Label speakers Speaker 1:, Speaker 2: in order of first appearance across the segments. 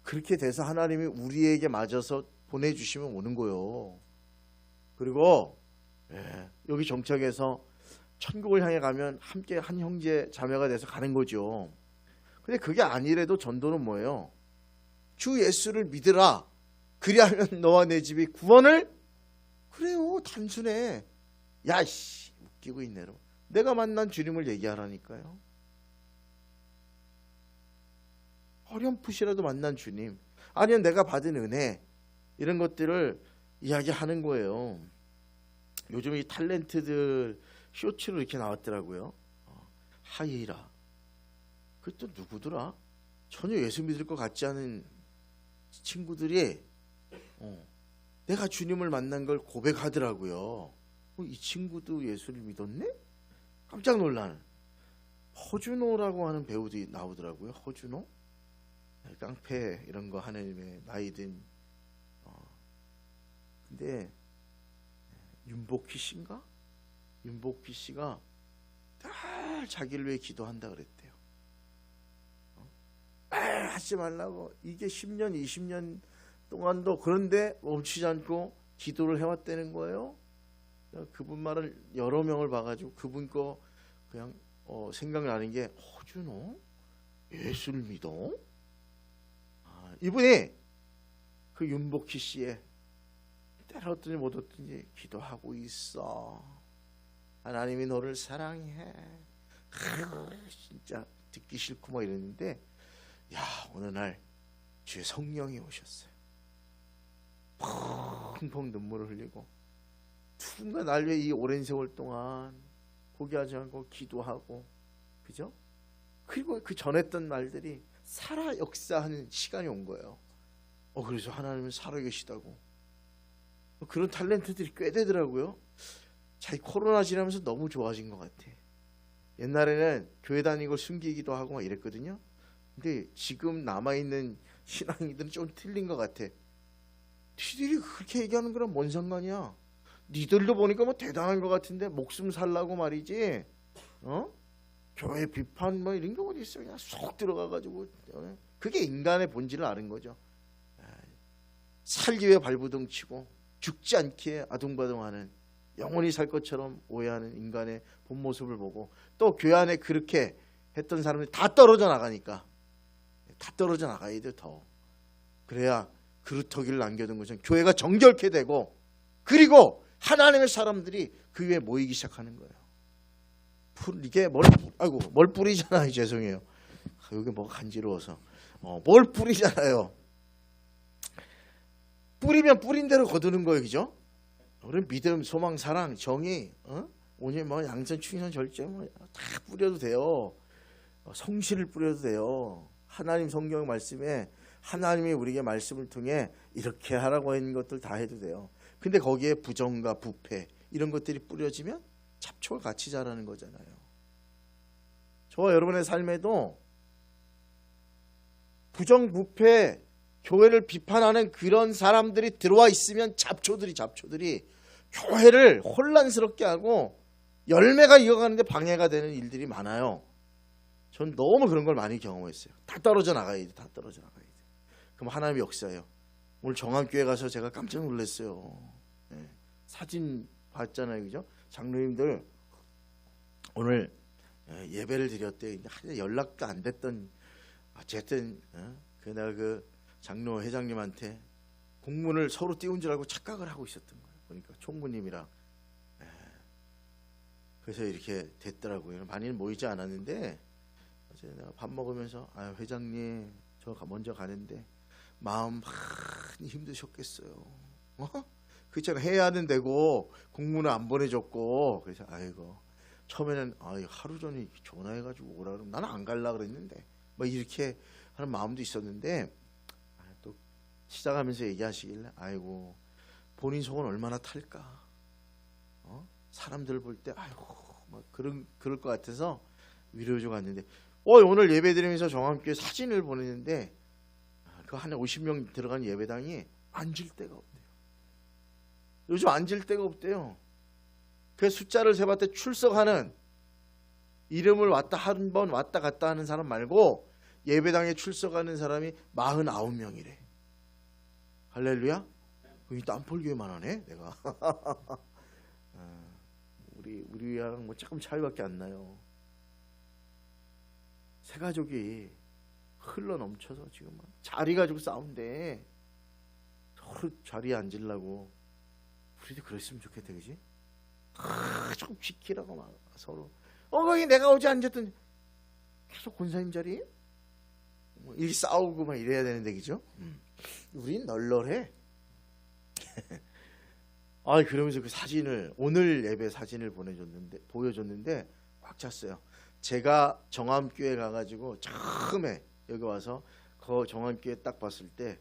Speaker 1: 그렇게 돼서 하나님이 우리에게 맞아서 보내주시면 오는 거예요. 그리고 여기 정착해서 천국을 향해 가면 함께 한 형제 자매가 돼서 가는 거죠. 근데 그게 아니래도 전도는 뭐예요? 주 예수를 믿으라. 그리하면 너와 내 집이 구원을. 그래요. 단순해. 야씨 웃기고 있네로. 내가 만난 주님을 얘기하라니까요. 어렴풋이라도 만난 주님, 아니면 내가 받은 은혜, 이런 것들을 이야기하는 거예요. 요즘 이 탤런트들 쇼츠로 이렇게 나왔더라고요. 하이라. 그 또 누구더라? 전혀 예수 믿을 것 같지 않은 친구들이 내가 주님을 만난 걸 고백하더라고요. 이 친구도 예수를 믿었네? 깜짝 놀라는. 허준호라고 하는 배우도 나오더라고요. 허준호? 깡패 이런 거 하는 나이든. 근데 윤복희 씨인가? 윤복희 씨가 늘 자기를 위해 기도한다 그랬대요. 하지 말라고. 이게 10년 20년 동안도 그런데 멈추지 않고 기도를 해왔다는 거예요. 그분 말을 여러 명을 봐가지고 그분 거 그냥 생각나는 게, 허준호? 예수를 믿어? 이분이 그 윤복희 씨의 때렸더니 못 얻더니 기도하고 있어. 하나님이 너를 사랑해. 진짜 듣기 싫고 뭐 이랬는데, 야, 어느 날 주의 성령이 오셨어요. 펑펑 눈물을 흘리고 누군가 날 위해 이 오랜 세월 동안 포기하지 않고 기도하고, 그죠? 그리고 그 전했던 말들이 살아 역사하는 시간이 온 거예요. 그래서 하나님은 살아계시다고. 그런 탤런트들이 꽤 되더라고요. 자기 코로나 지나면서 너무 좋아진 것 같아. 옛날에는 교회 다니고 숨기기도 하고 막 이랬거든요. 근데 지금 남아있는 신앙이들은 좀 틀린 것 같아. 니들이 그렇게 얘기하는 거랑 뭔 상관이야? 니들도 보니까 뭐 대단한 것 같은데 목숨 살라고 말이지. 교회 비판 뭐 이런 게 어디 있어? 그냥 쏙 들어가가지고. 그게 인간의 본질을 아는 거죠. 살기 위해 발부둥 치고 죽지 않기에 아둥바둥하는, 영원히 살 것처럼 오해하는 인간의 본 모습을 보고, 또 교회 안에 그렇게 했던 사람들이 다 떨어져 나가니까, 다 떨어져 나가야 돼. 더 그래야 그루터기를 남겨둔 것처럼 교회가 정결케 되고, 그리고 하나님의 사람들이 그 위에 모이기 시작하는 거예요. 이게 뭘 뿌리잖아요. 죄송해요. 여기 뭐가 간지러워서. 뭘 뿌리잖아요. 뿌리면 뿌린 대로 거두는 거예요. 그죠? 우리 믿음, 소망, 사랑, 정의, 오늘 뭐 양선, 충성, 절제 다 뿌려도 돼요. 성실을 뿌려도 돼요. 하나님 성경 말씀에 하나님이 우리에게 말씀을 통해 이렇게 하라고 하는 것들 다 해도 돼요. 근데 거기에 부정과 부패 이런 것들이 뿌려지면 잡초가 같이 자라는 거잖아요. 저와 여러분의 삶에도 부정, 부패, 교회를 비판하는 그런 사람들이 들어와 있으면 잡초들이 교회를 혼란스럽게 하고 열매가 이어가는데 방해가 되는 일들이 많아요. 전 너무 그런 걸 많이 경험했어요. 다 떨어져 나가야 돼. 다 떨어져 나가야 돼. 그럼 하나님의 역사예요. 오늘 정함교회 가서 제가 깜짝 놀랐어요. 사진 봤잖아요. 그죠? 장로님들 오늘 예배를 드렸대요. 연락도 안 됐던, 어쨌든 내가 그 장로 회장님한테 공문을 서로 띄운 줄 알고 착각을 하고 있었던 거예요. 보니까 총무님이랑. 그래서 이렇게 됐더라고요. 많이는 모이지 않았는데, 어제 내가 밥 먹으면서 회장님 저 먼저 가는데 마음 많이 힘드셨겠어요. 그렇잖아. 해야 하는 데고 공문을 안 보내줬고. 그래서 아이고, 처음에는 하루 전에 전화해가지고 오라 그러면 나는 안 갈라 그랬는데 뭐 이렇게 하는 마음도 있었는데, 또 시작하면서 얘기하시길래 아이고, 본인 속은 얼마나 탈까. 사람들 볼 때 막 그럴 것 같아서 위로해주고 갔는데, 오늘 예배 드리면서 정함교회 사진을 보냈는데 그 한 50명 들어간 예배당이 앉을 데가 없대요. 요즘 앉을 데가 없대요. 그 숫자를 세봤을 때 출석하는, 이름을 한 번 왔다 갔다 하는 사람 말고 예배당에 출석하는 사람이 49명이래. 할렐루야. 여기 땀폴교회만 하네 내가. 우리랑 뭐 조금 차이밖에 안 나요. 세 가족이 흘러 넘쳐서 지금 자리 가지고 싸운대. 서로 자리에 앉으려고. 우리도 그랬으면 좋겠다, 그지? 좀 지키라고 막 서로. 거기 내가 어제 앉았던 계속 권사님 자리? 뭐 이렇게 싸우고 막 이래야 되는데, 그죠? 우린 널널해. 그러면서 그 사진을, 오늘 예배 사진을 보여줬는데 꽉 찼어요. 제가 정암교회 가가지고 처음에 여기 와서 그 정암교회 딱 봤을 때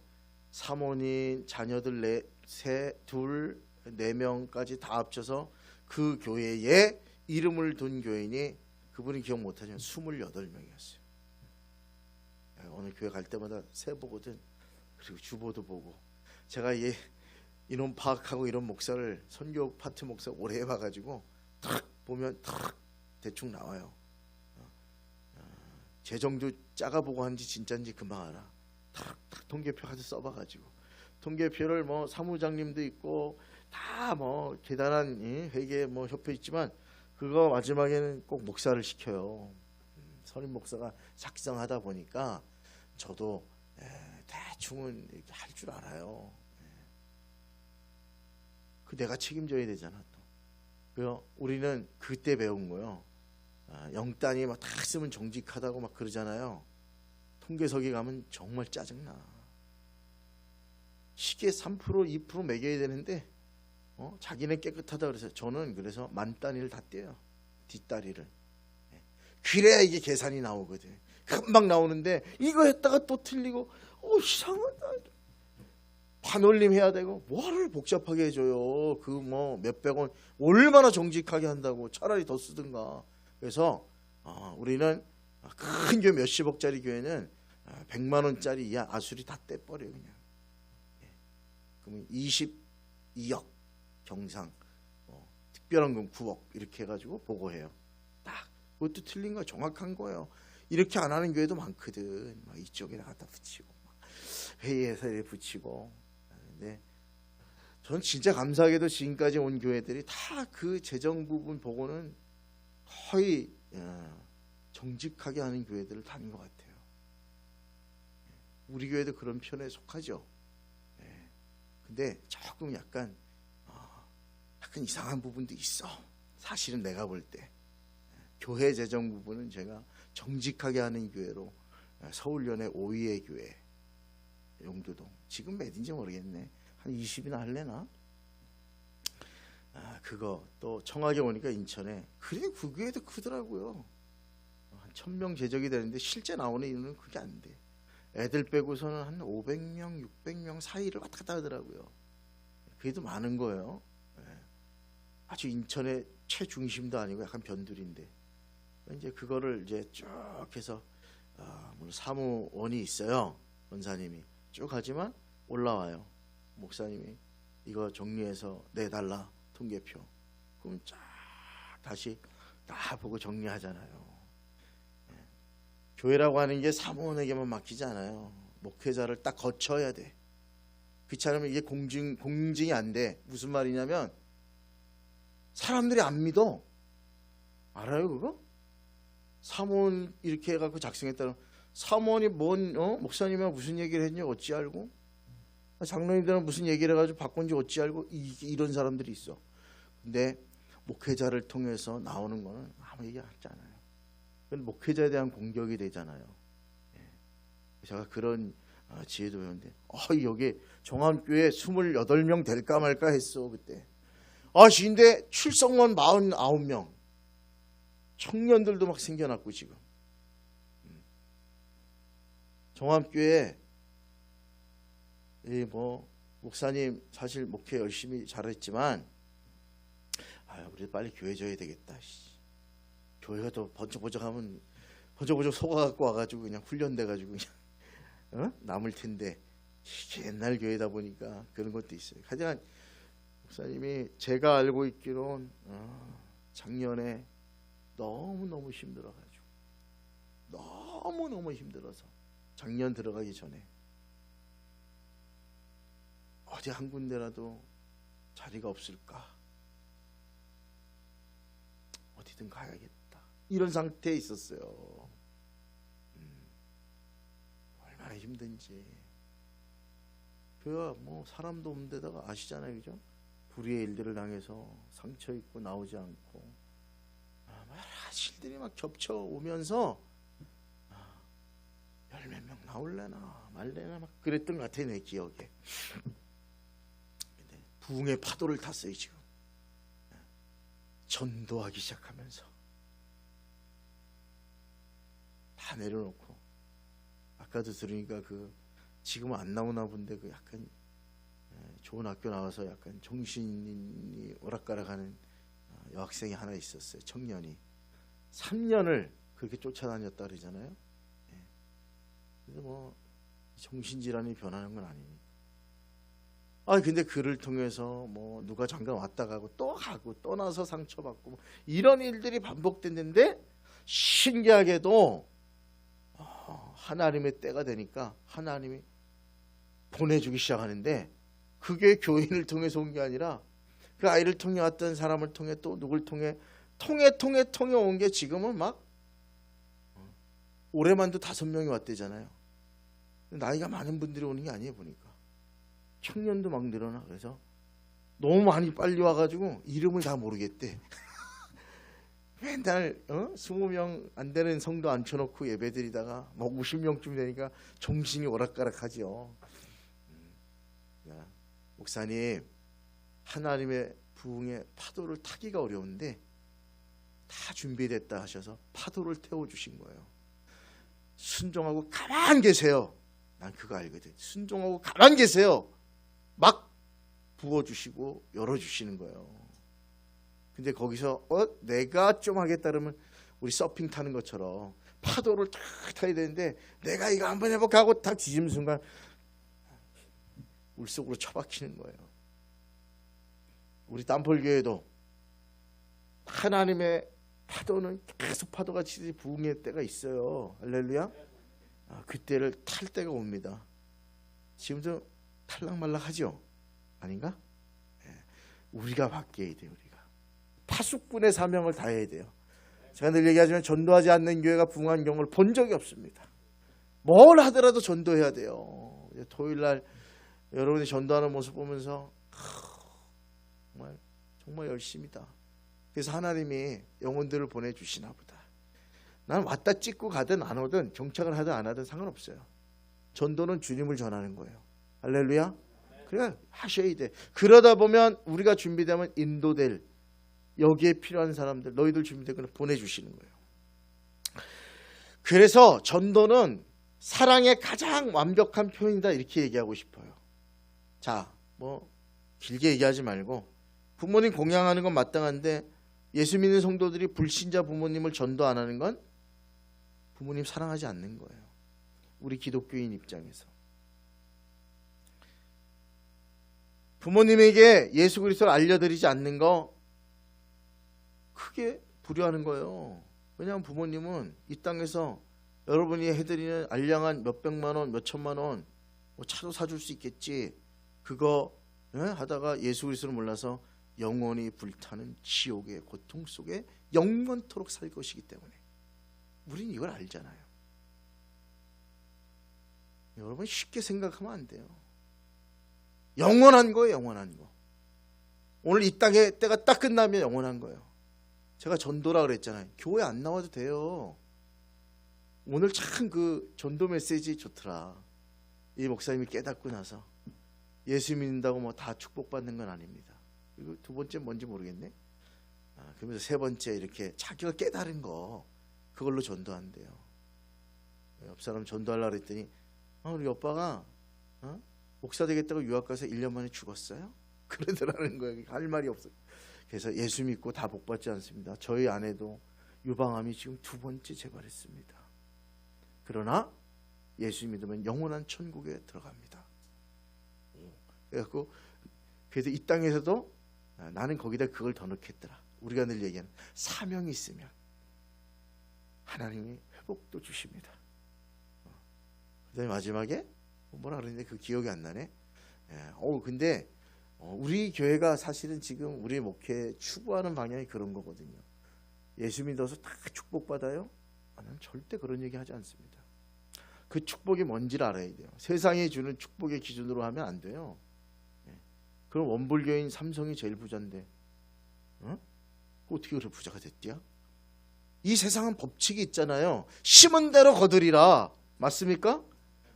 Speaker 1: 사모님, 자녀들 둘, 4명까지 다 합쳐서 그 교회에 이름을 둔 교인이, 그분이 기억 못하지만 28명이었어요. 오늘 교회 갈 때마다 새 보거든. 그리고 주보도 보고. 제가 인원 파악하고 이런 목사를, 선교 파트 목사 오래 해봐가지고 탁 보면 탁 대충 나와요. 재정도 짜가보고 한지 진짠지 금방 알아. 탁 통계표 하도 써봐가지고, 통계표를 뭐 사무장님도 있고 다 뭐 대단한 회계 뭐 협회 있지만 그거 마지막에는 꼭 목사를 시켜요. 선임 목사가 작성하다 보니까 저도 대충은 이렇게 할 줄 알아요. 그 내가 책임져야 되잖아 또. 그래서 우리는 그때 배운 거요. 영단이 막 다 쓰면 정직하다고 막 그러잖아요. 통계석에 가면 정말 짜증나. 시계 3% 2% 매겨야 되는데 자기는 깨끗하다 그래서, 저는 그래서 만단위를 다 떼요. 뒷다리를. 그래야 이게 계산이 나오거든. 금방 나오는데 이거 했다가 또 틀리고 이상하다. 반올림 해야 되고 뭐를 복잡하게 해줘요. 그 뭐 몇백 원 얼마나 정직하게 한다고. 차라리 더 쓰든가. 그래서 우리는 큰 교회 몇십억짜리 교회는 100만 원짜리 이하 아수리 다 떼버려 그냥. 그러면 22억 경상, 특별한 건 9억 이렇게 해가지고 보고해요. 딱 그것도 틀린 거 정확한 거예요. 이렇게 안 하는 교회도 많거든. 막 이쪽에다 갖다 붙이고 회의에서 이렇게 붙이고. 근데 전 진짜 감사하게도 지금까지 온 교회들이 다 그 재정 부분 보고는 거의 정직하게 하는 교회들을 다닌 것 같아요. 우리 교회도 그런 편에 속하죠. 근데 조금 약간 이상한 부분도 있어. 사실은 내가 볼 때 교회 재정 부분은 제가 정직하게 하는 교회로, 서울연의 5위의 교회 용두동, 지금 몇인지 모르겠네. 한 20이나 할래나? 그거 또 청하게 오니까 인천에, 그래 그 교회도 크더라고요. 한 1000명 제적이 되는데 실제 나오는 인원은 그게 안 돼. 애들 빼고서는 한 500명, 600명 사이를 왔다 갔다 하더라고요. 그래도 많은 거예요. 아주 인천의 최중심도 아니고 약간 변두리인데, 이제 그거를 이제 쭉 해서 물론 사무원이 있어요. 원사님이 쭉 하지만 올라와요. 목사님이 이거 정리해서 내달라 통계표. 그럼 쫙 다시 다 보고 정리하잖아요. 교회라고 하는 게 사무원에게만 맡기지 않아요. 목회자를 딱 거쳐야 돼. 그렇지 않으면 이게 공증이 안 돼. 무슨 말이냐면 사람들이 안 믿어. 알아요 그거? 사무원 이렇게 해갖고 작성했다는, 사무원이 목사님이랑 무슨 얘기를 했냐 어찌 알고? 장로님들은 무슨 얘기를 해가지고 바꾼지 어찌 알고? 이런 사람들이 있어. 근데 목회자를 통해서 나오는 거는 아무 얘기 하지 않아요. 그건 목회자에 대한 공격이 되잖아요. 제가 그런 지혜도 배웠는데, 여기 종암교회 28명 될까 말까 했어 그때. 근데 출석만 49명. 청년들도 막 생겨났고 지금. 종암교회 목사님 사실 목회 열심히 잘했지만 우리 빨리 교회 져야 되겠다. 교회가 더 번쩍번쩍하면 번쩍번쩍 속아갖고 와가지고 그냥 훈련돼가지고 그냥 남을 텐데, 옛날 교회다 보니까 그런 것도 있어요. 하지만 목사님이 제가 알고 있기로는 작년에 너무너무 힘들어가지고, 너무너무 힘들어서 작년 들어가기 전에 어디 한 군데라도 자리가 없을까? 어디든 가야겠다. 이런 상태에 있었어요. 얼마나 힘든지. 그가 뭐 사람도 없는 데다가 아시잖아요, 그죠? 불의의 일들을 당해서 상처 입고 나오지 않고 여러 일들이 막 겹쳐 오면서 열 몇 명 나올래나 말래나 막 그랬던 것 같아, 내 기억에. 근데 부흥의 파도를 탔어요, 지금. 전도하기 시작하면서 다 내려놓고, 아까도 들으니까 그 지금은 안 나오나 본데 그 약간 좋은 학교 나와서 약간 정신이 오락가락하는 여학생이 하나 있었어요. 청년이 3년을 그렇게 쫓아다녔다 그러잖아요. 그래서 뭐 정신질환이 변하는 건 아니니까. 근데 그를 통해서 뭐 누가 잠깐 왔다 가고 또 가고 떠나서 상처받고 뭐 이런 일들이 반복됐는데, 신기하게도 하나님의 때가 되니까 하나님이 보내주기 시작하는데, 그게 교인을 통해서 온 게 아니라 그 아이를 통해 왔던 사람을 통해 또 누굴 통해 온 게 지금은 막 올해만도 5명이 왔대잖아요. 나이가 많은 분들이 오는 게 아니에요. 보니까 청년도 막 늘어나. 그래서 너무 많이 빨리 와가지고 이름을 다 모르겠대. 맨날 20명 안 되는 성도 앉혀놓고 예배드리다가 뭐 50명쯤 되니까 정신이 오락가락하죠. 목사님, 하나님의 부흥의 파도를 타기가 어려운데 다 준비됐다 하셔서 파도를 태워주신 거예요. 순종하고 가만 계세요. 난 그거 알거든. 순종하고 가만 계세요. 막 부어주시고 열어주시는 거예요. 근데 거기서 내가 좀 하겠다 그러면 우리 서핑 타는 것처럼 파도를 탁 타야 되는데, 내가 이거 한번 해볼까 하고 탁 뒤지는 순간 물속으로 처박히는 거예요. 우리 땀폴교회도 하나님의 파도는 계속 파도가 치듯이 부흥의 때가 있어요. 할렐루야. 그때를 탈 때가 옵니다. 지금도 탈락말락하죠? 아닌가? 우리가 바뀌어야 돼요. 우리가 파수꾼의 사명을 다해야 돼요. 제가 늘 얘기하지만 전도하지 않는 교회가 부흥한 경우를 본 적이 없습니다. 뭘 하더라도 전도해야 돼요. 토요일날 여러분이 전도하는 모습 보면서 정말 열심이다. 그래서 하나님이 영혼들을 보내주시나 보다. 난 왔다 찍고 가든 안 오든 정착을 하든 안 하든 상관없어요. 전도는 주님을 전하는 거예요. 할렐루야. 그래 하셔야 돼. 그러다 보면 우리가 준비되면 인도될, 여기에 필요한 사람들, 너희들 준비되거나 보내주시는 거예요. 그래서 전도는 사랑의 가장 완벽한 표현이다, 이렇게 얘기하고 싶어요. 자, 뭐 길게 얘기하지 말고, 부모님 공양하는 건 마땅한데 예수 믿는 성도들이 불신자 부모님을 전도 안 하는 건 부모님 사랑하지 않는 거예요. 우리 기독교인 입장에서 부모님에게 예수 그리스도를 알려드리지 않는 거 크게 불효하는 거예요. 왜냐하면 부모님은 이 땅에서 여러분이 해드리는 알량한 몇백만 원, 몇천만 원, 뭐 차도 사줄 수 있겠지, 그거 하다가 예수 그리스도를 몰라서 영원히 불타는 지옥의 고통 속에 영원토록 살 것이기 때문에 우리는 이걸 알잖아요. 여러분 쉽게 생각하면 안 돼요. 영원한 거예요. 영원한 거. 오늘 이 땅에 때가 딱 끝나면 영원한 거예요. 제가 전도라 그랬잖아요. 교회 안 나와도 돼요. 오늘 참 그 전도 메시지 좋더라. 이 목사님이 깨닫고 나서 예수 믿는다고 뭐 다 축복받는 건 아닙니다. 그리고 두 번째 뭔지 모르겠네. 그러면서 세 번째 이렇게 자기가 깨달은 거, 그걸로 전도한대요. 옆 사람 전도하려고 그랬더니 우리 오빠가 목사 되겠다고 유학 가서 1년 만에 죽었어요? 그러더라는 거예요. 할 말이 없어요. 그래서 예수 믿고 다 복받지 않습니다. 저희 아내도 유방암이 지금 2번째 재발했습니다. 그러나 예수 믿으면 영원한 천국에 들어갑니다. 그래서 이 땅에서도 나는 거기다 그걸 더 넣겠더라. 우리가 늘 얘기하는 사명이 있으면 하나님이 회복도 주십니다. 그다음에 마지막에 뭐라 그랬는데 그 기억이 안 나네. 근데 우리 교회가 사실은 지금 우리 목회 추구하는 방향이 그런 거거든요. 예수 믿어서 다 축복받아요? 나는 절대 그런 얘기 하지 않습니다. 그 축복이 뭔지를 알아야 돼요. 세상이 주는 축복의 기준으로 하면 안 돼요. 그럼 원불교인 삼성이 제일 부자인데 어떻게 그렇게 부자가 됐디야? 이 세상은 법칙이 있잖아요. 심은 대로 거두리라. 맞습니까?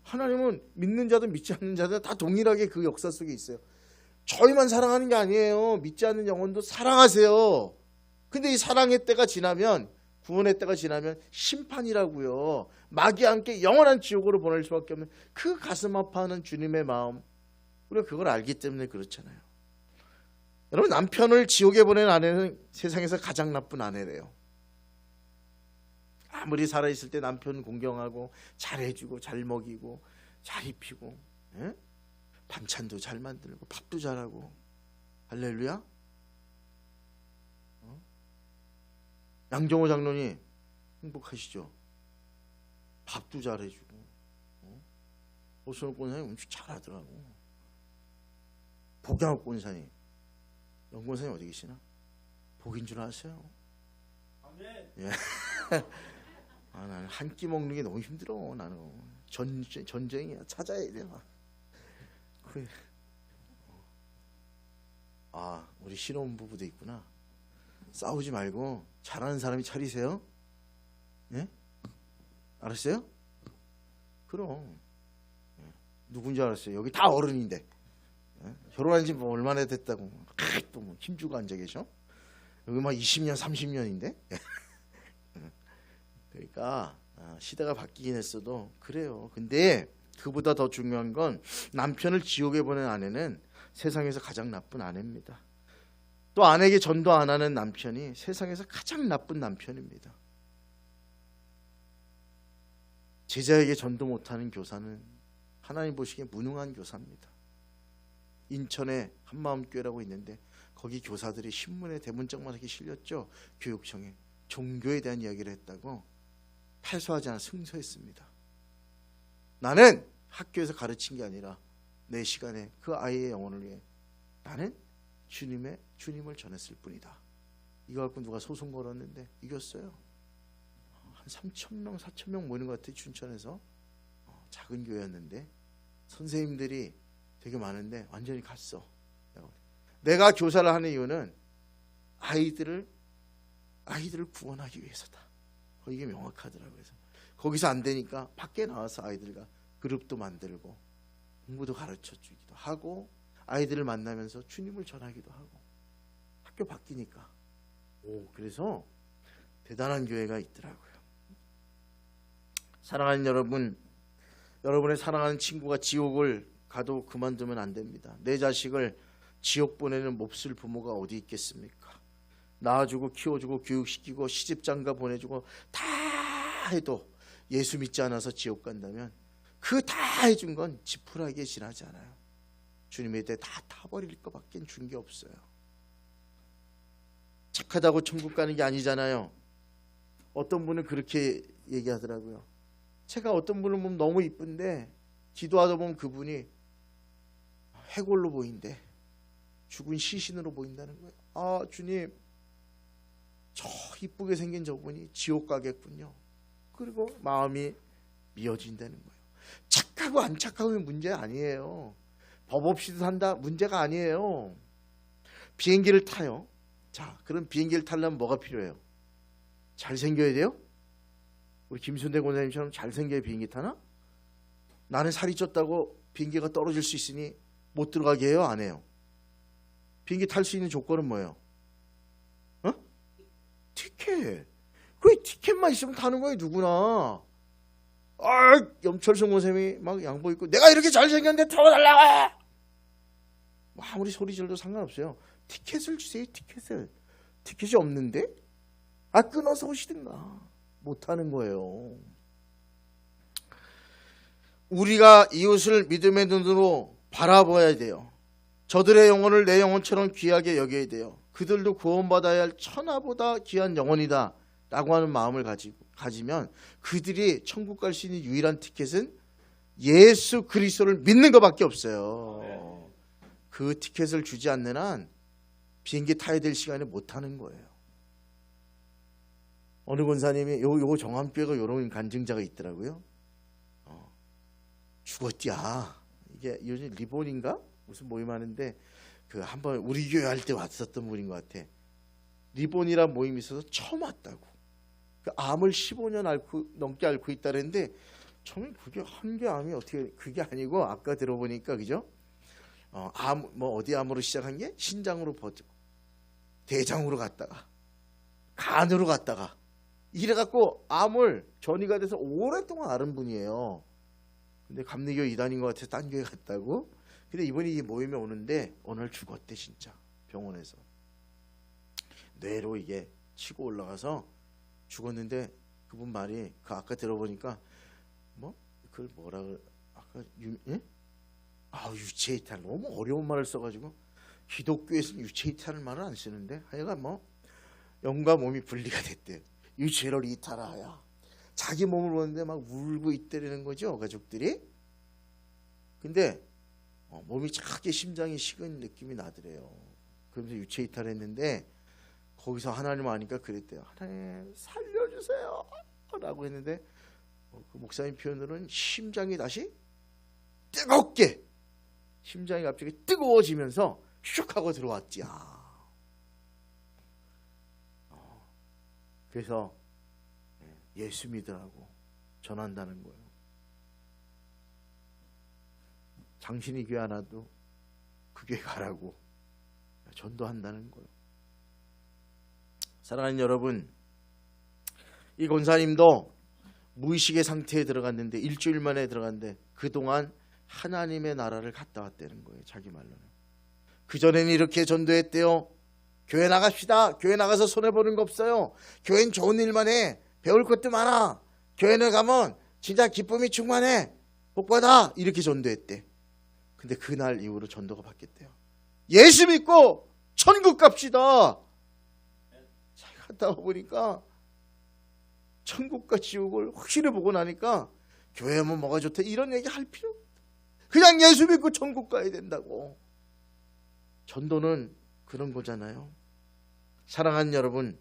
Speaker 1: 하나님은 믿는 자든 믿지 않는 자든 다 동일하게 그 역사 속에 있어요. 저희만 사랑하는 게 아니에요. 믿지 않는 영혼도 사랑하세요. 근데 이 사랑의 때가 지나면, 구원의 때가 지나면 심판이라고요. 마귀와 함께 영원한 지옥으로 보낼 수밖에 없는 그 가슴 아파하는 주님의 마음, 우리가 그걸 알기 때문에 그렇잖아요. 여러분, 남편을 지옥에 보낸 아내는 세상에서 가장 나쁜 아내래요. 아무리 살아있을 때 남편 공경하고 잘해주고 잘 먹이고 잘 입히고 반찬도 잘 만들고 밥도 잘하고, 할렐루야. 양정호 장로님 행복하시죠? 밥도 잘해주고 오순호 권사님 엄청 잘하더라고. 복양옥 권사님, 영 권사님 어디 계시나? 복인 줄 아세요? 아멘. 예. 나는 한 끼 먹는 게 너무 힘들어. 나는 전쟁이야. 찾아야 돼. 그래. 우리 신혼부부도 있구나. 싸우지 말고 잘하는 사람이 차리세요. 예? 알았어요? 그럼. 누군지 알았어요? 여기 다 어른인데. 결혼한 지 뭐 얼마나 됐다고 또 뭐 힘주고 앉아 계셔? 여기 막 20년 30년인데. 그러니까 시대가 바뀌긴 했어도 그래요. 근데 그보다 더 중요한 건 남편을 지옥에 보낸 아내는 세상에서 가장 나쁜 아내입니다. 또 아내에게 전도 안 하는 남편이 세상에서 가장 나쁜 남편입니다. 제자에게 전도 못하는 교사는 하나님 보시기에 무능한 교사입니다. 인천에 한마음교회라고 있는데 거기 교사들이 신문에 대문짝만 이렇게 실렸죠. 교육청에 종교에 대한 이야기를 했다고 패소하지 않아 승소했습니다. 나는 학교에서 가르친 게 아니라 내 시간에 그 아이의 영혼을 위해 나는 주님을 전했을 뿐이다. 이거 갖고 누가 소송 걸었는데 이겼어요. 한 3,000명 4,000명 모이는 것 같아요. 춘천에서. 작은 교회였는데 선생님들이 되게 많은데 완전히 갔어. 내가 교사를 하는 이유는 아이들을 구원하기 위해서다. 이게 명확하더라고요. 그래서 거기서 안 되니까 밖에 나와서 아이들과 그룹도 만들고 공부도 가르쳐 주기도 하고 아이들을 만나면서 주님을 전하기도 하고 학교 바뀌니까 그래서 대단한 교회가 있더라고요. 사랑하는 여러분, 여러분의 사랑하는 친구가 지옥을 가도 그만두면 안 됩니다. 내 자식을 지옥 보내는 몹쓸 부모가 어디 있겠습니까? 낳아주고 키워주고 교육시키고 시집장가 보내주고 다 해도 예수 믿지 않아서 지옥 간다면 그 다 해준 건 지푸라기에 지나지 않아요. 주님의 때 다 타버릴 것밖에 준 게 없어요. 착하다고 천국 가는 게 아니잖아요. 어떤 분은 그렇게 얘기하더라고요. 제가 어떤 분을 보면 너무 이쁜데 기도하다 보면 그분이 해골로 보인대. 죽은 시신으로 보인다는 거예요. 주님, 저 이쁘게 생긴 저분이 지옥 가겠군요. 그리고 마음이 미어진다는 거예요. 착하고 안 착하면 문제 아니에요. 법 없이도 산다 문제가 아니에요. 비행기를 타요. 자, 그럼 비행기를 타려면 뭐가 필요해요? 잘생겨야 돼요? 우리 김순대 권사님처럼 잘생겨야 비행기 타나? 나는 살이 쪘다고 비행기가 떨어질 수 있으니 못 들어가게 해요? 안 해요? 비행기 탈 수 있는 조건은 뭐예요? 티켓. 그 티켓만 있으면 타는 거예요, 누구나. 염철성 권사님이 막 양복 입고 내가 이렇게 잘생겼는데 태워달라고 해! 아무리 소리 질러도 상관없어요. 티켓을 주세요. 티켓이 없는데 끊어서 오시든가. 못하는 거예요. 우리가 이웃을 믿음의 눈으로 바라봐야 돼요. 저들의 영혼을 내 영혼처럼 귀하게 여겨야 돼요. 그들도 구원받아야 할 천하보다 귀한 영혼이다 라고 하는 마음을 가지면 그들이 천국 갈 수 있는 유일한 티켓은 예수 그리스도를 믿는 것밖에 없어요. 그 티켓을 주지 않는 한 비행기 타야 될 시간에 못 타는 거예요. 어느 권사님이 요거 정함교회가 요런 간증자가 있더라고요. 죽었디야. 이게 요즘 리본인가 무슨 모임하는데 그 한번 우리 교회 할 때 왔었던 분인 것 같아. 리본이란 모임이 있어서 처음 왔다고. 그 암을 15년 넘게 앓고 있다는데 처음에 그게 한 개 암이 어떻게 그게 아니고 아까 들어보니까 그죠? 암 뭐 어디 암으로 시작한 게 신장으로 버티고 대장으로 갔다가 간으로 갔다가 이래갖고 암을 전이가 돼서 오랫동안 앓은 분이에요. 근데 감리교 이단인 것 같아서 딴 교회 갔다고. 근데 이분이 이 모임에 오는데 오늘 죽었대 진짜 병원에서. 뇌로 이게 치고 올라가서 죽었는데 그분 말이 그 아까 들어보니까 뭐 그걸 뭐라 그래 아까 유체이탈 너무 어려운 말을 써가지고 기독교에서는 유체이탈을 말을 안 쓰는데 하여간 뭐 영과 몸이 분리가 됐대. 유체를 이탈하야. 자기 몸을 보는데 막 울고 있다는 거죠 가족들이. 근데 몸이 작게 심장이 식은 느낌이 나더래요. 그러면서 유체이탈했는데 거기서 하나님 아니까 그랬대요. 하나님 살려주세요 라고 했는데 그 목사님 표현으로는 심장이 다시 뜨겁게 심장이 갑자기 뜨거워지면서 슉 하고 들어왔지. 그래서 예수 믿으라고 전한다는 거예요. 당신이 교회 안 와도 그 교회 가라고 전도한다는 거예요. 사랑하는 여러분, 이 권사님도 무의식의 상태에 들어갔는데 일주일 만에 들어갔는데 그동안 하나님의 나라를 갔다 왔다는 거예요. 자기 말로는. 그전에는 이렇게 전도했대요. 교회 나갑시다. 교회 나가서 손해보는 거 없어요. 교회는 좋은 일만 해. 배울 것도 많아. 교회를 가면 진짜 기쁨이 충만해. 복받아. 이렇게 전도했대. 근데 그날 이후로 전도가 바뀌었대요. 예수 믿고 천국 갑시다. 잘 갔다 와보니까 천국과 지옥을 확실히 보고 나니까 교회 하면 뭐가 좋대 이런 얘기 할 필요 없다. 그냥 예수 믿고 천국 가야 된다고. 전도는 그런 거잖아요. 사랑하는 여러분,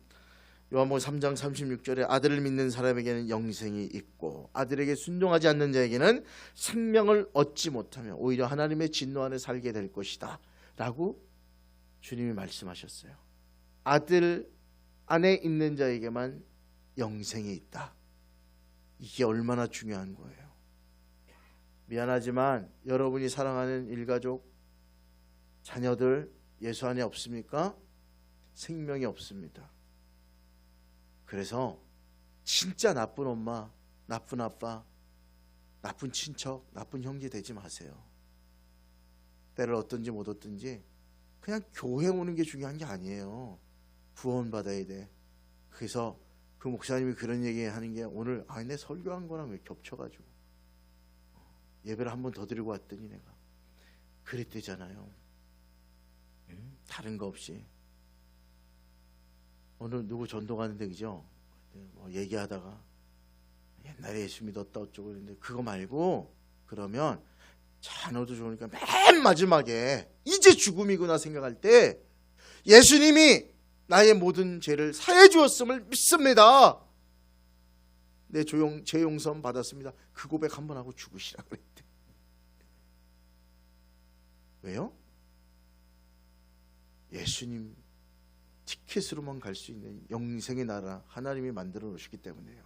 Speaker 1: 요한복음 3장 36절에 아들을 믿는 사람에게는 영생이 있고 아들에게 순종하지 않는 자에게는 생명을 얻지 못하며 오히려 하나님의 진노 안에 살게 될 것이다 라고 주님이 말씀하셨어요. 아들 안에 있는 자에게만 영생이 있다. 이게 얼마나 중요한 거예요. 미안하지만 여러분이 사랑하는 일가족 자녀들 예수 안에 없습니까? 생명이 없습니다. 그래서 진짜 나쁜 엄마, 나쁜 아빠, 나쁜 친척, 나쁜 형제 되지 마세요. 때를 얻든지 못 얻든지 그냥 교회 오는 게 중요한 게 아니에요. 구원 받아야 돼. 그래서 그 목사님이 그런 얘기 하는 게 오늘 내 설교한 거랑 왜 겹쳐가지고 예배를 한 번 더 드리고 왔더니 내가 그랬대잖아요. 다른 거 없이 오늘 누구 전도 가는데 그죠? 뭐 얘기하다가 옛날에 예수 믿었다 어쩌고 그랬는데 그거 말고 그러면 자녀도 좋으니까 맨 마지막에 이제 죽음이구나 생각할 때 예수님이 나의 모든 죄를 사해 주었음을 믿습니다. 내 죄 용서 받았습니다. 그 고백 한번 하고 죽으시라 그랬대. 왜요? 예수님 티켓으로만 갈 수 있는 영생의 나라 하나님이 만들어 놓으시기 때문에요.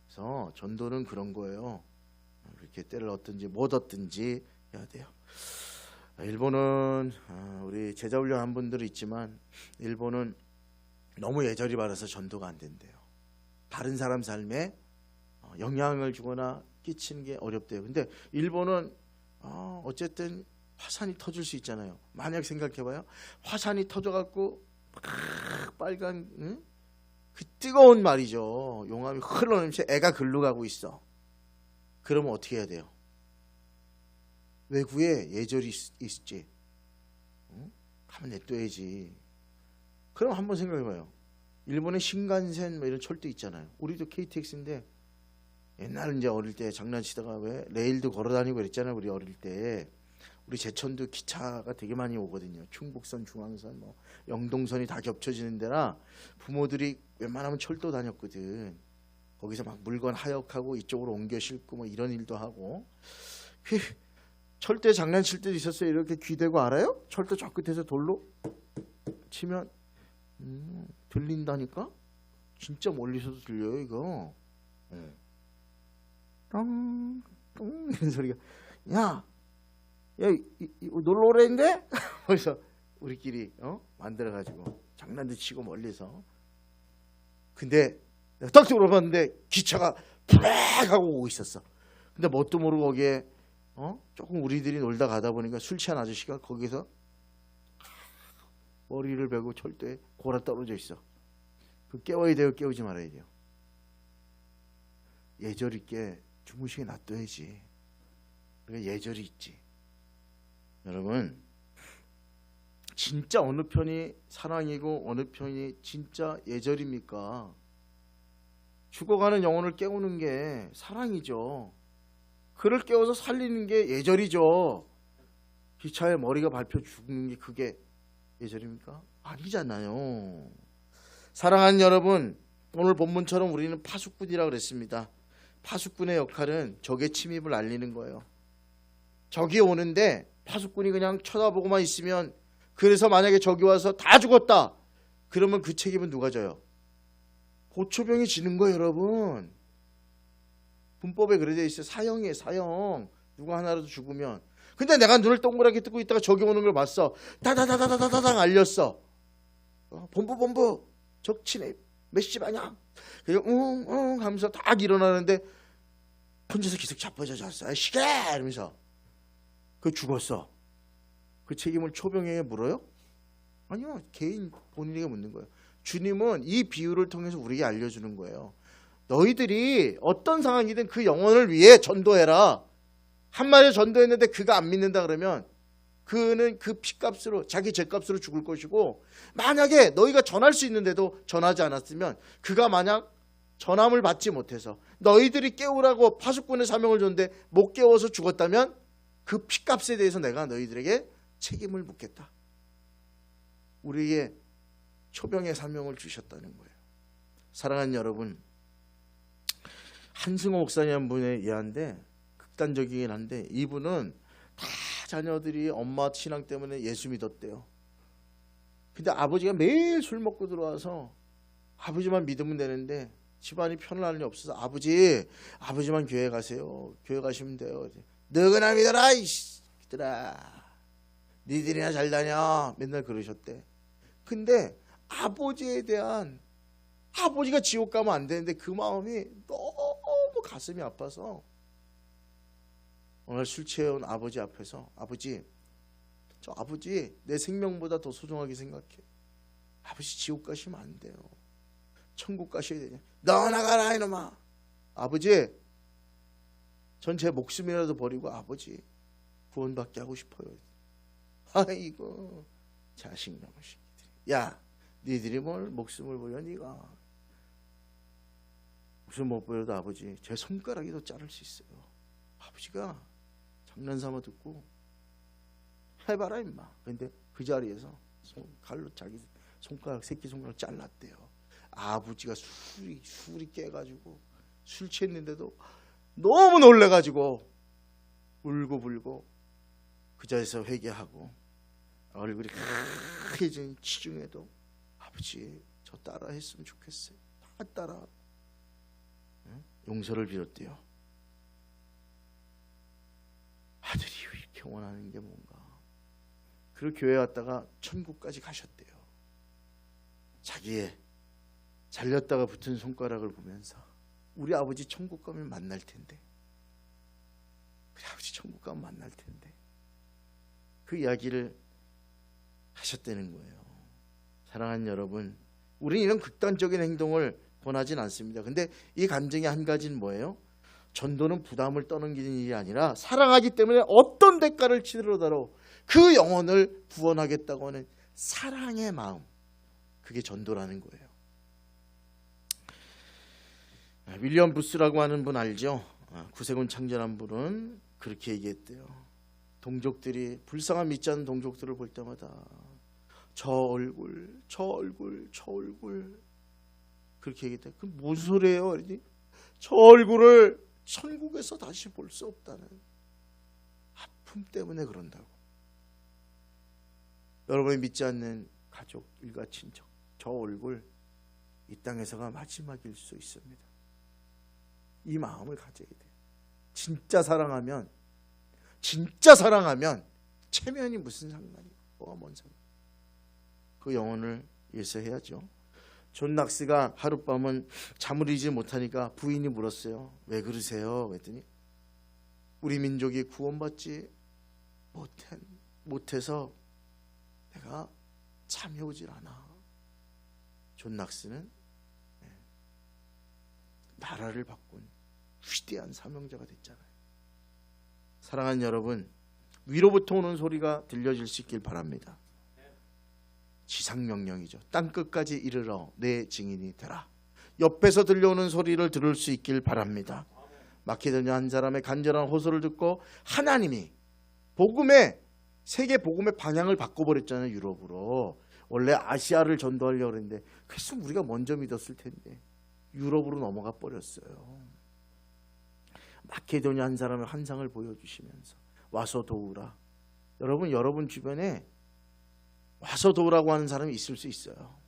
Speaker 1: 그래서 전도는 그런 거예요. 이렇게 때를 얻든지 못 얻든지 해야 돼요. 일본은 우리 제자훈련 한 분들이 있지만 일본은 너무 예절이 바라서 전도가 안 된대요. 다른 사람 삶에 영향을 주거나 끼치는 게 어렵대요. 근데 일본은 어쨌든 화산이 터질 수 있잖아요. 만약 생각해봐요. 화산이 터져갖고 빨간 그 뜨거운 말이죠. 용암이 흘러내면서 애가 글로 가고 있어. 그러면 어떻게 해야 돼요? 외구에 예절이 있지. 가만 냅둬야지. 그럼 한번 생각해봐요. 일본의 신간센 뭐 이런 철도 있잖아요. 우리도 KTX인데 옛날에 이제 어릴 때 장난치다가 왜 레일도 걸어 다니고 그랬잖아요. 우리 어릴 때. 우리 제천도 기차가 되게 많이 오거든요. 충북선, 중앙선, 뭐 영동선이 다 겹쳐지는 데라 부모들이 웬만하면 철도 다녔거든. 거기서 막 물건 하역하고 이쪽으로 옮겨 싣고 뭐 이런 일도 하고. 철도에 장난칠 때도 있었어요. 이렇게 귀대고 알아요? 철도 저 끝에서 돌로 치면 들린다니까? 진짜 멀리서도 들려요 이거. 똥 이런 소리가. 야 놀러 오랬는데? 그래서 우리끼리 만들어가지고 장난도 치고 멀리서. 근데 내가 딱 들어봤는데 기차가 푸렉 하고 오고 있었어. 근데 뭣도 모르고 거기에 조금 우리들이 놀다 가다 보니까 술 취한 아저씨가 거기서 머리를 베고 철도에 골아 떨어져 있어. 그 깨워야 돼요, 깨우지 말아야 돼요? 예절 있게 주무시게 놔둬야지. 그러니까 예절이 있지. 여러분, 진짜 어느 편이 사랑이고 어느 편이 진짜 예절입니까? 죽어가는 영혼을 깨우는 게 사랑이죠. 그를 깨워서 살리는 게 예절이죠. 기차에 머리가 밟혀 죽는 게 그게 예절입니까? 아니잖아요. 사랑하는 여러분, 오늘 본문처럼 우리는 파수꾼이라고 그랬습니다. 파수꾼의 역할은 적의 침입을 알리는 거예요. 적이 오는데 파수꾼이 그냥 쳐다보고만 있으면, 그래서 만약에 적이 와서 다 죽었다 그러면 그 책임은 누가 져요? 고초병이 지는 거예요. 여러분, 분법에 그려져 있어요. 사형이에요. 사형. 누가 하나라도 죽으면. 근데 내가 눈을 동그랗게 뜨고 있다가 적이 오는 걸 봤어. 다다다다다다당 알렸어. 본부 적 침입 몇 시 반이야? 그래서 응 하면서 딱 일어나는데 혼자서 계속 자빠져졌어. 시계 이러면서. 그 죽었어. 그 책임을 초병에게 물어요? 아니요. 개인 본인에게 묻는 거예요. 주님은 이 비유를 통해서 우리에게 알려주는 거예요. 너희들이 어떤 상황이든 그 영혼을 위해 전도해라. 한 마리 전도했는데 그가 안 믿는다 그러면 그는 그 피값으로, 자기 죄값으로 죽을 것이고, 만약에 너희가 전할 수 있는데도 전하지 않았으면, 그가 만약 전함을 받지 못해서 너희들이 깨우라고 파수꾼의 사명을 줬는데 못 깨워서 죽었다면 그 피값에 대해서 내가 너희들에게 책임을 묻겠다. 우리에게 초병의 사명을 주셨다는 거예요. 사랑하는 여러분, 한승호 목사님 분에 의한데 극단적이긴 한데, 이분은 다 자녀들이 엄마 신앙 때문에 예수 믿었대요. 근데 아버지가 매일 술 먹고 들어와서 아버지만 믿으면 되는데 집안이 편안할 리 없어서 아버지만 교회 가세요. 교회 가시면 돼요. 너그나 믿어라 이들아. 니들이나 잘 다녀. 맨날 그러셨대. 근데 아버지에 대한, 아버지가 지옥 가면 안 되는데 그 마음이 너무 가슴이 아파서 오늘 술 취해온 아버지 앞에서, 아버지 내 생명보다 더 소중하게 생각해. 아버지 지옥 가시면 안 돼요. 천국 가셔야 되냐. 너 나가라 이놈아. 아버지, 전 제 목숨이라도 버리고 아버지 구원받게 하고 싶어요. 아이고 자식놈의 새끼들. 야, 니들이 뭘 목숨을 버려. 니가 목숨 못 버려도 아버지 제 손가락이도 자를 수 있어요. 아버지가 장난삼아 듣고 해봐라 임마. 근데 그 자리에서 칼로 자기 손가락, 새끼 손가락 잘랐대요. 아버지가 술이 깨가지고 술 취했는데도 너무 놀래가지고 울고불고 그 자리에서 회개하고 얼굴이 하얘진 치중에도 아버지 저 따라 했으면 좋겠어요. 다 따라 용서를 빌었대요. 아들이 왜 이렇게 원하는 게 뭔가. 그리고 교회 왔다가 천국까지 가셨대요. 자기의 잘렸다가 붙은 손가락을 보면서 우리 아버지 천국 가면 만날 텐데, 우리 아버지 천국 가면 만날 텐데, 그 이야기를 하셨다는 거예요. 사랑하는 여러분, 우리는 이런 극단적인 행동을 권하진 않습니다. 근데 이 감정의 한 가지는 뭐예요? 전도는 부담을 떠넘기는 일이 아니라 사랑하기 때문에 어떤 대가를 치르더라도 그 영혼을 구원하겠다고 하는 사랑의 마음, 그게 전도라는 거예요. 윌리엄 부스라고 하는 분 알죠? 구세군 창전한 분은 그렇게 얘기했대요. 동족들이 불쌍한 믿지 않는 동족들을 볼 때마다 저 얼굴, 저 얼굴, 저 얼굴 그렇게 얘기했대. 그 무슨 소리예요? 그러니 저 얼굴을 천국에서 다시 볼 수 없다는 아픔 때문에 그런다고. 여러분이 믿지 않는 가족, 일가, 친척, 저 얼굴 이 땅에서가 마지막일 수 있습니다. 이 마음을 가져야 돼. 진짜 사랑하면 체면이 무슨 상관이고 뭐가 뭔 상관. 그 영혼을 위해서 해야죠. 존 낙스가 하룻밤은 잠을 이지 못하니까 부인이 물었어요. 왜 그러세요? 그랬더니 우리 민족이 구원받지 못해서 내가 잠이 오질 않아. 존 낙스는 나라를 바꾼 위대한 사명자가 됐잖아요. 사랑하는 여러분, 위로부터 오는 소리가 들려질 수 있길 바랍니다. 지상명령이죠. 땅끝까지 이르러 내 증인이 되라. 옆에서 들려오는 소리를 들을 수 있길 바랍니다. 마케도냐 한 사람의 간절한 호소를 듣고 하나님이 세계 복음의 방향을 바꿔버렸잖아요. 유럽으로. 원래 아시아를 전도하려고 했는데 그래서 우리가 먼저 믿었을 텐데 유럽으로 넘어가 버렸어요. 마케도냐 한 사람의 환상을 보여주시면서 와서 도우라. 여러분 주변에 와서 도우라고 하는 사람이 있을 수 있어요.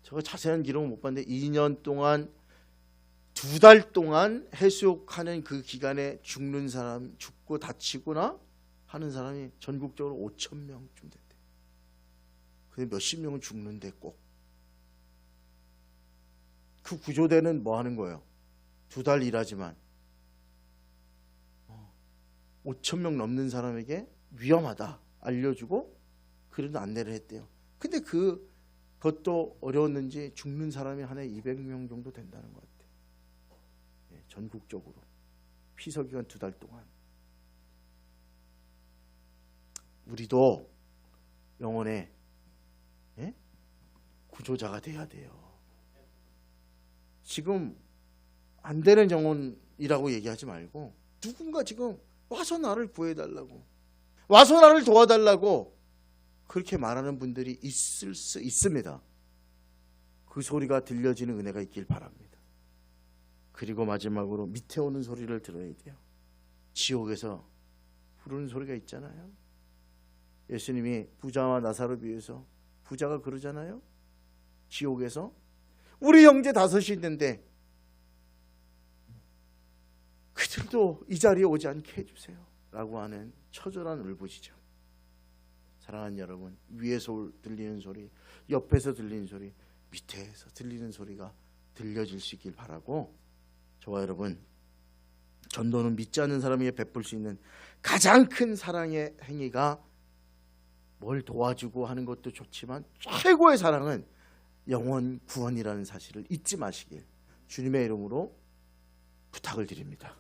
Speaker 1: 저거 자세한 기록은 못 봤는데 2년 동안 2달 동안 해수욕하는 그 기간에 죽는 사람, 죽고 다치거나 하는 사람이 전국적으로 5,000명쯤 됐대. 근데 몇십 명은 죽는데 꼭. 그 구조대는 뭐 하는 거예요? 2달 일하지만 5,000명 넘는 사람에게 위험하다 알려주고 그래도 안내를 했대요. 근데 그것도 어려웠는지 죽는 사람이 한 해 200명 정도 된다는 것 같아요. 전국적으로 피서기간 2달 동안. 우리도 영혼의 구조자가 돼야 돼요. 지금 안 되는 영혼이라고 얘기하지 말고 누군가 지금 와서 나를 구해달라고, 와서 나를 도와달라고 그렇게 말하는 분들이 있을 수 있습니다. 그 소리가 들려지는 은혜가 있길 바랍니다. 그리고 마지막으로 밑에 오는 소리를 들어야 돼요. 지옥에서 부르는 소리가 있잖아요. 예수님이 부자와 나사로 비유해서 부자가 그러잖아요. 지옥에서 우리 형제 5이 있는데 그들도 이 자리에 오지 않게 해주세요 라고 하는 처절한 울부짖음. 사랑하는 여러분, 위에서 들리는 소리, 옆에서 들리는 소리, 밑에서 들리는 소리가 들려질 수 있길 바라고, 저와 여러분, 전도는 믿지 않는 사람에게 베풀 수 있는 가장 큰 사랑의 행위가 뭘 도와주고 하는 것도 좋지만 최고의 사랑은 영원 구원이라는 사실을 잊지 마시길 주님의 이름으로 부탁을 드립니다.